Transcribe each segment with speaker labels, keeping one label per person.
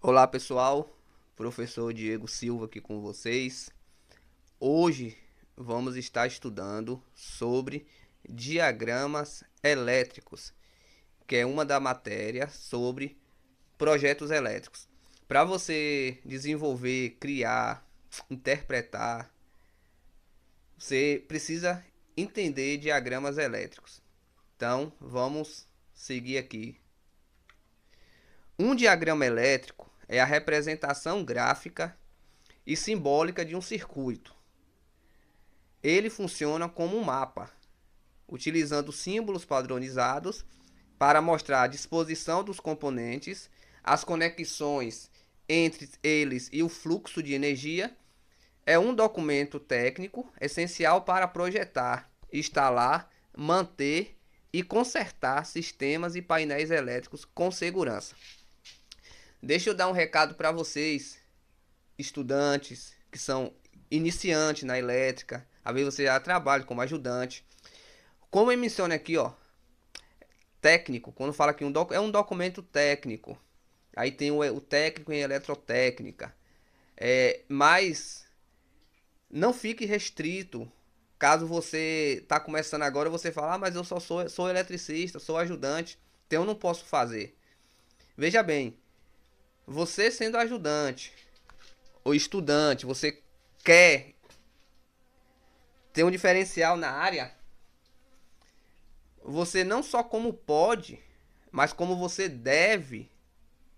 Speaker 1: Olá pessoal, professor Diego Silva aqui com vocês. Hoje vamos estar estudando sobre diagramas elétricos, que é uma da matéria sobre projetos elétricos. Para você desenvolver, criar, interpretar, você precisa entender diagramas elétricos. Então vamos seguir aqui. Um diagrama elétrico é a representação gráfica e simbólica de um circuito. Ele funciona como um mapa, utilizando símbolos padronizados para mostrar a disposição dos componentes, as conexões entre eles e o fluxo de energia. É um documento técnico essencial para projetar, instalar, manter e consertar sistemas e painéis elétricos com segurança. Deixa eu dar um recado para vocês, estudantes que são iniciantes na elétrica, às vezes você já trabalha como ajudante. Como eu menciono aqui, ó, técnico, quando fala que é um documento técnico, aí tem o técnico em eletrotécnica, mas não fique restrito. Caso você está começando agora, você fala, mas eu sou eletricista, sou ajudante, então eu não posso fazer. Veja bem, você sendo ajudante ou estudante, você quer ter um diferencial na área, você não só como pode, mas como você deve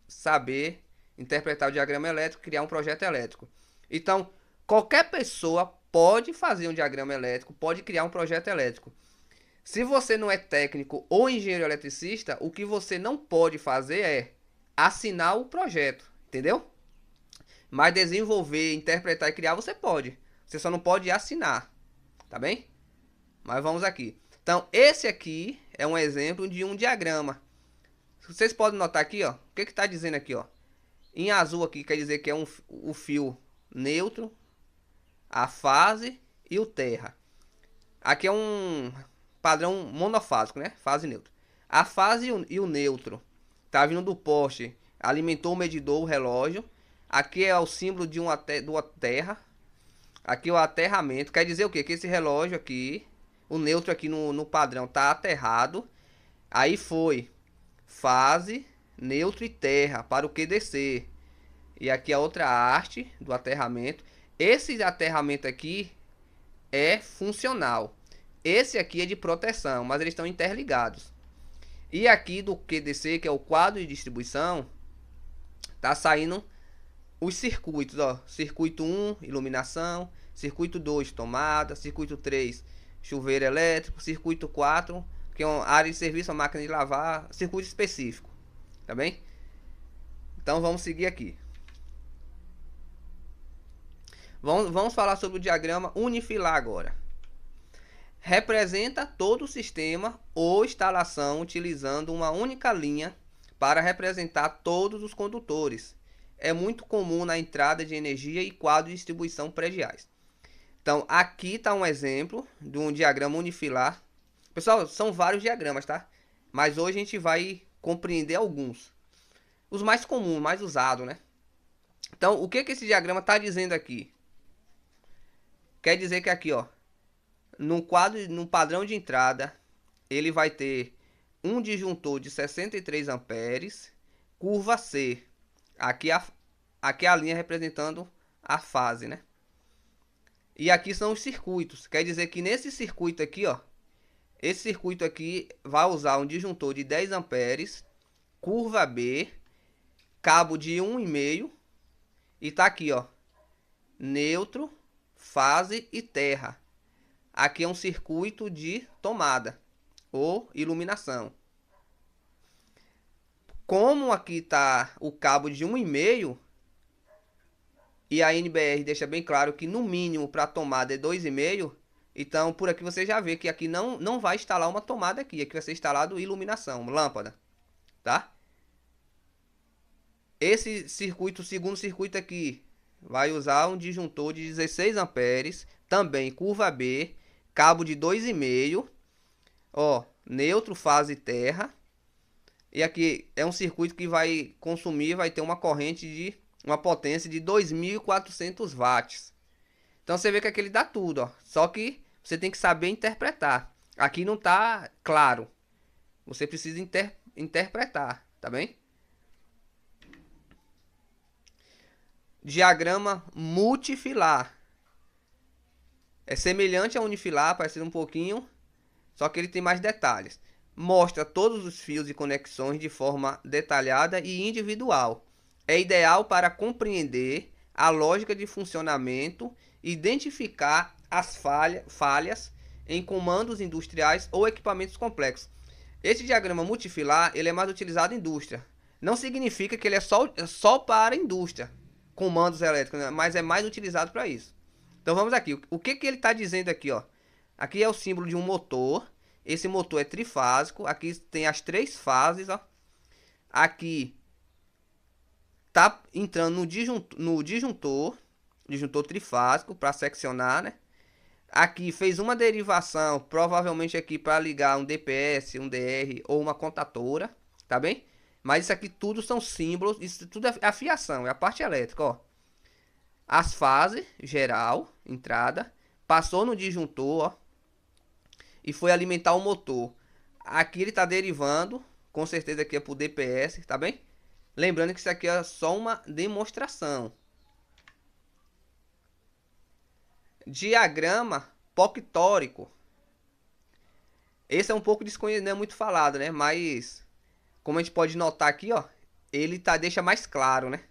Speaker 1: saber interpretar o diagrama elétrico, criar um projeto elétrico. Então, qualquer pessoa pode fazer um diagrama elétrico, pode criar um projeto elétrico. Se você não é técnico ou engenheiro eletricista, o que você não pode fazer é assinar o projeto, entendeu? Mas desenvolver, interpretar e criar você pode. Você só não pode assinar, tá bem? Mas vamos aqui. Então, esse aqui é um exemplo de um diagrama. Vocês podem notar aqui, ó. O que está dizendo aqui, ó? Em azul aqui quer dizer que é o fio neutro, a fase e o terra. Aqui é um padrão monofásico, né? Fase neutra. A fase e o neutro tá vindo do poste, alimentou o medidor, o relógio. Aqui é o símbolo de uma terra. Aqui é o aterramento. Quer dizer o quê? Que esse relógio aqui, o neutro aqui no padrão tá aterrado. Aí foi fase, neutro e terra para o que descer. E aqui a outra haste do aterramento. Esse aterramento aqui é funcional. Esse aqui é de proteção, mas eles estão interligados. E aqui do QDC, que é o quadro de distribuição, tá saindo os circuitos, ó. Circuito 1, iluminação. Circuito 2, tomada. Circuito 3, chuveiro elétrico. Circuito 4, que é uma área de serviço, a máquina de lavar. Circuito específico, tá bem? Então vamos seguir aqui. Vamos falar sobre o diagrama unifilar agora. Representa todo o sistema ou instalação utilizando uma única linha para representar todos os condutores. É muito comum na entrada de energia e quadro de distribuição prediais. Então, aqui está um exemplo de um diagrama unifilar. Pessoal, são vários diagramas, tá? Mas hoje a gente vai compreender alguns. Os mais comuns, mais usados, né? Então, o que esse diagrama está dizendo aqui? Quer dizer que aqui, ó, no padrão de entrada, ele vai ter um disjuntor de 63 amperes, curva C. Aqui a linha representando a fase, né? E aqui são os circuitos. Quer dizer que nesse circuito aqui, ó, esse circuito aqui vai usar um disjuntor de 10 amperes, curva B, cabo de 1,5 e tá aqui, ó, neutro, fase e terra. Aqui é um circuito de tomada ou iluminação. Como aqui está o cabo de 1,5 e a NBR deixa bem claro que no mínimo para tomada é 2,5, então por aqui você já vê que aqui não vai instalar uma tomada aqui vai ser instalado iluminação, lâmpada, tá? Esse circuito, o segundo circuito aqui, vai usar um disjuntor de 16 amperes, também curva B, cabo de 2,5, ó, neutro, fase terra. E aqui é um circuito que vai consumir, vai ter uma potência de 2.400 watts. Então você vê que aqui ele dá tudo, ó. Só que você tem que saber interpretar. Aqui não tá claro. Você precisa interpretar, tá bem? Diagrama multifilar. É semelhante a unifilar, parecido um pouquinho, só que ele tem mais detalhes. Mostra todos os fios e conexões de forma detalhada e individual. É ideal para compreender a lógica de funcionamento e identificar as falhas em comandos industriais ou equipamentos complexos. Esse diagrama multifilar ele é mais utilizado em indústria. Não significa que ele é só para a indústria, comandos elétricos, né? Mas é mais utilizado para isso. Então vamos aqui. O que, que ele está dizendo aqui, ó? Aqui é o símbolo de um motor. Esse motor é trifásico. Aqui tem as três fases, ó. Aqui tá entrando no disjuntor trifásico para seccionar, né? Aqui fez uma derivação, provavelmente aqui para ligar um DPS, um DR ou uma contatora, tá bem? Mas isso aqui tudo são símbolos, isso tudo é a fiação, é a parte elétrica, ó. As fases, geral, entrada, passou no disjuntor, ó, e foi alimentar o motor. Aqui ele está derivando, com certeza aqui é por DPS, tá bem? Lembrando que isso aqui é só uma demonstração. Diagrama pictórico. Esse é um pouco desconhecido, não é muito falado, né? Mas, como a gente pode notar aqui, ó, ele deixa mais claro, né?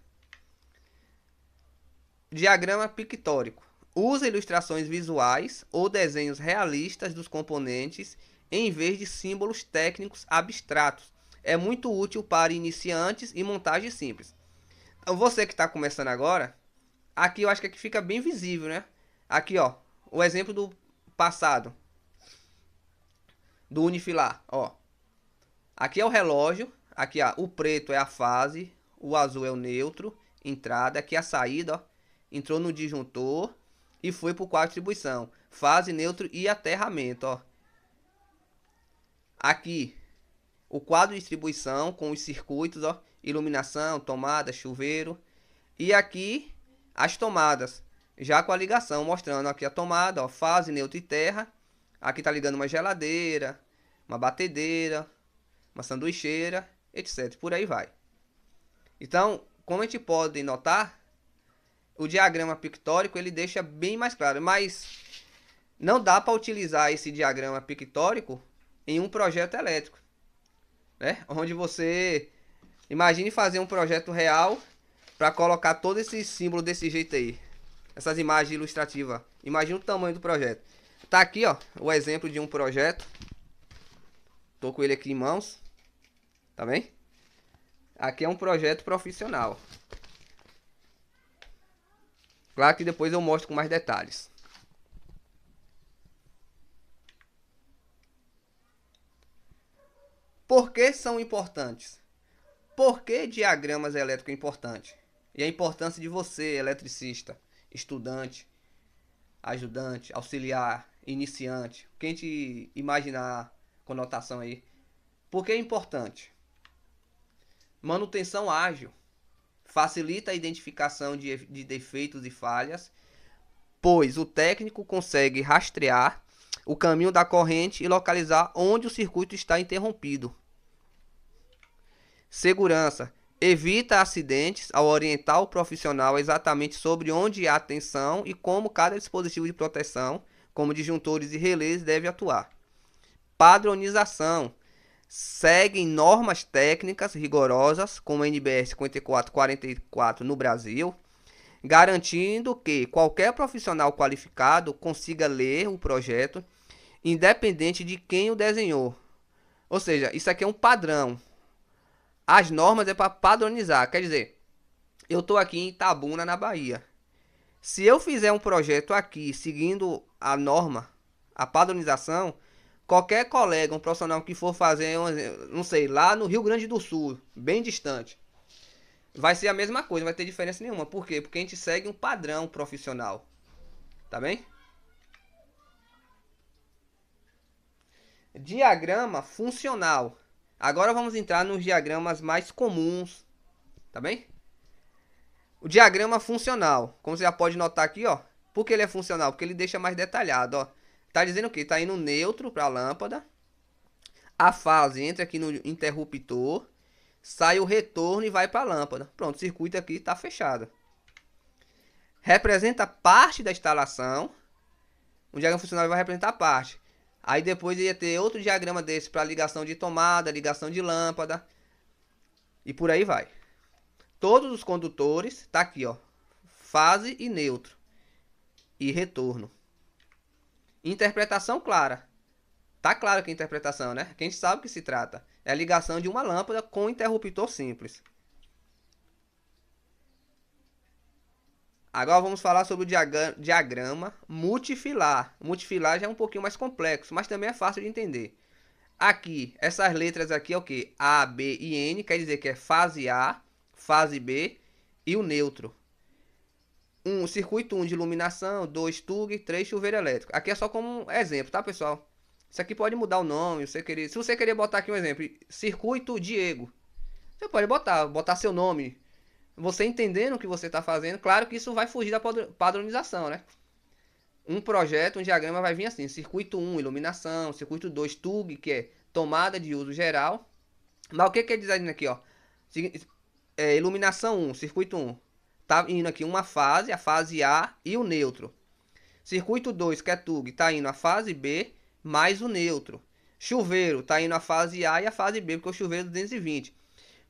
Speaker 1: Diagrama pictórico. Usa ilustrações visuais ou desenhos realistas dos componentes em vez de símbolos técnicos abstratos. É muito útil para iniciantes e montagem simples. Então, você que está começando agora, aqui eu acho que aqui fica bem visível, né? Aqui, ó, o exemplo do passado, do unifilar, ó. Aqui é o relógio, aqui ó, o preto é a fase, o azul é o neutro, entrada, aqui é a saída, ó. Entrou no disjuntor e foi para o quadro de distribuição. Fase, neutro e aterramento, ó. Aqui, o quadro de distribuição com os circuitos, ó. Iluminação, tomada, chuveiro. E aqui, as tomadas, já com a ligação, mostrando aqui a tomada, ó. Fase, neutro e terra. Aqui tá ligando uma geladeira, uma batedeira, uma sanduicheira, etc. Por aí vai. Então, como a gente pode notar, o diagrama pictórico ele deixa bem mais claro, mas não dá para utilizar esse diagrama pictórico em um projeto elétrico, né? Onde você imagine fazer um projeto real para colocar todo esse símbolo desse jeito aí, essas imagens ilustrativas. Imagina o tamanho do projeto. Tá aqui, ó, o exemplo de um projeto. Tô com ele aqui em mãos, tá bem? Aqui é um projeto profissional. Claro que depois eu mostro com mais detalhes. Por que são importantes? Por que diagramas elétricos importantes? E a importância de você, eletricista, estudante, ajudante, auxiliar, iniciante, quem te imaginar conotação aí. Por que é importante? Manutenção ágil. Facilita a identificação de defeitos e falhas, pois o técnico consegue rastrear o caminho da corrente e localizar onde o circuito está interrompido. Segurança. Evita acidentes ao orientar o profissional exatamente sobre onde há tensão e como cada dispositivo de proteção, como disjuntores e relés, deve atuar. Padronização. Seguem normas técnicas rigorosas, como a NBR 5444 no Brasil, garantindo que qualquer profissional qualificado consiga ler o projeto, independente de quem o desenhou. Ou seja, isso aqui é um padrão. As normas é para padronizar, quer dizer, eu estou aqui em Itabuna, na Bahia. Se eu fizer um projeto aqui seguindo a norma, a padronização, qualquer colega, um profissional que for fazer, não sei, lá no Rio Grande do Sul, bem distante, vai ser a mesma coisa, não vai ter diferença nenhuma. Por quê? Porque a gente segue um padrão profissional. Tá bem? Diagrama funcional. Agora vamos entrar nos diagramas mais comuns, tá bem? O diagrama funcional, como você já pode notar aqui, ó. Por que ele é funcional? Porque ele deixa mais detalhado, ó. Tá dizendo o quê? Tá indo neutro para a lâmpada. A fase entra aqui no interruptor, sai o retorno e vai para a lâmpada. Pronto, o circuito aqui está fechado. Representa parte da instalação. O diagrama funcional vai representar parte. Aí depois ia ter outro diagrama desse para ligação de tomada, ligação de lâmpada. E por aí vai. Todos os condutores, tá aqui, ó. Fase e neutro. E retorno. Interpretação clara. Tá claro que é interpretação, né? Quem sabe o que se trata. É a ligação de uma lâmpada com um interruptor simples. Agora vamos falar sobre o diagrama multifilar. O multifilar já é um pouquinho mais complexo, mas também é fácil de entender. Aqui, essas letras aqui é o que? A, B e N, quer dizer que é fase A, fase B e o neutro. Circuito 1 de iluminação, 2 TUG, 3 chuveiro elétrico. Aqui é só como um exemplo, tá, pessoal? Isso aqui pode mudar o nome, se você querer botar aqui um exemplo, circuito Diego. Você pode botar seu nome. Você entendendo o que você está fazendo, claro que isso vai fugir da padronização, né? Um projeto, um diagrama vai vir assim, circuito 1, iluminação, circuito 2, TUG, que é tomada de uso geral. Mas o que quer dizer aqui, ó? Iluminação 1, circuito 1. Tá indo aqui uma fase, a fase A e o neutro. Circuito 2, que é TUG, tá indo a fase B mais o neutro. Chuveiro, tá indo a fase A e a fase B, porque o chuveiro é 220.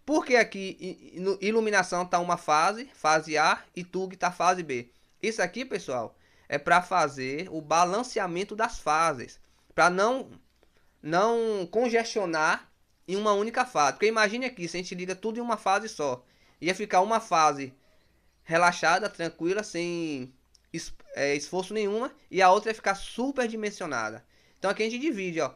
Speaker 1: Porque aqui iluminação tá uma fase, fase A, e TUG tá fase B. Isso aqui, pessoal, é para fazer o balanceamento das fases, para não congestionar em uma única fase. Porque imagine aqui, se a gente liga tudo em uma fase só, ia ficar uma fase relaxada, tranquila, sem esforço nenhuma, e a outra ia ficar super dimensionada. Então aqui a gente divide, ó.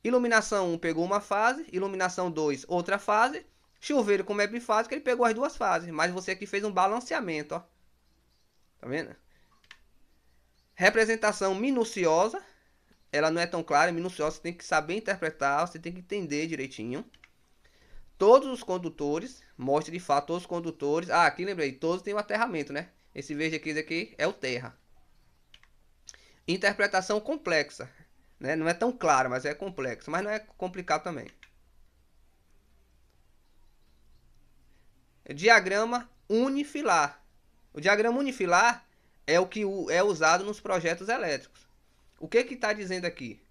Speaker 1: Iluminação 1 pegou uma fase, iluminação 2 outra fase, chuveiro como é bifásico, ele pegou as duas fases, mas você aqui fez um balanceamento, ó. Tá vendo? Representação minuciosa, ela não é tão clara, é minuciosa, você tem que saber interpretar, você tem que entender direitinho. Todos os condutores, mostra de fato todos os condutores. Ah, aqui lembrei, todos têm o aterramento, né? Esse verde aqui é o terra. Interpretação complexa, né? Não é tão clara, mas é complexo, mas não é complicado também. Diagrama unifilar. O diagrama unifilar é o que é usado nos projetos elétricos. O que está dizendo aqui?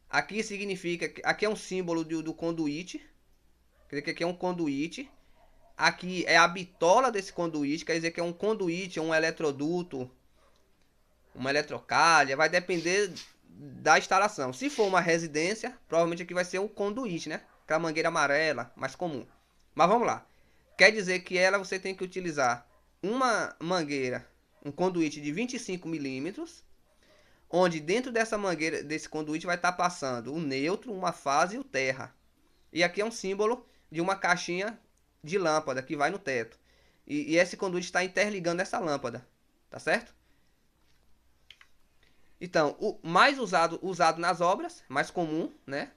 Speaker 1: Aqui significa que aqui é um símbolo do conduíte. Quer dizer que aqui é um conduíte. Aqui é a bitola desse conduíte, quer dizer que é um conduíte, um eletroduto, uma eletrocalha, vai depender da instalação. Se for uma residência, provavelmente aqui vai ser um conduíte, né? Aquela mangueira amarela, mais comum. Mas vamos lá. Quer dizer que ela você tem que utilizar uma mangueira, um conduíte de 25 milímetros, onde dentro dessa mangueira, desse conduíte vai estar passando o neutro, uma fase e o terra. E aqui é um símbolo de uma caixinha de lâmpada que vai no teto. E esse conduíte está interligando essa lâmpada, tá certo? Então, o mais usado nas obras, mais comum, né?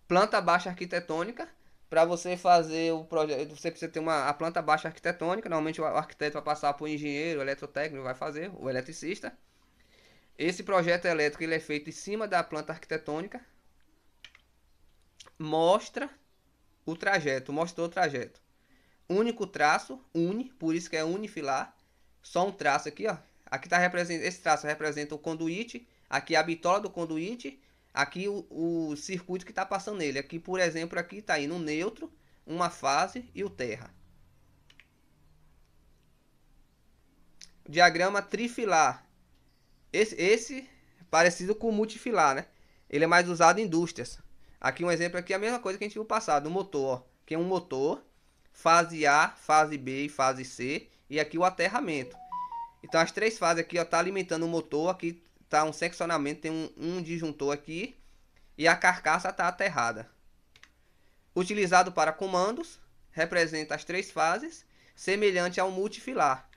Speaker 1: Planta baixa arquitetônica. Para você fazer o projeto, você precisa ter a planta baixa arquitetônica. Normalmente o arquiteto vai passar para o engenheiro, o eletrotécnico vai fazer, o eletricista. Esse projeto elétrico ele é feito em cima da planta arquitetônica. Mostrou o trajeto. Único traço, por isso que é unifilar. Só um traço aqui, ó. Aqui tá representando, esse traço representa o conduíte, aqui a bitola do conduíte, aqui o circuito que está passando nele. Aqui, por exemplo, aqui está indo um neutro, uma fase e o terra. Diagrama trifilar. Esse é parecido com o multifilar, né? Ele é mais usado em indústrias. Aqui um exemplo aqui é a mesma coisa que a gente viu passado, o motor, ó. Que é um motor, fase A, fase B e fase C, e aqui o aterramento. Então as três fases aqui, ó, tá alimentando o motor, aqui tá um seccionamento, tem um disjuntor aqui, e a carcaça tá aterrada. Utilizado para comandos, representa as três fases, semelhante ao multifilar.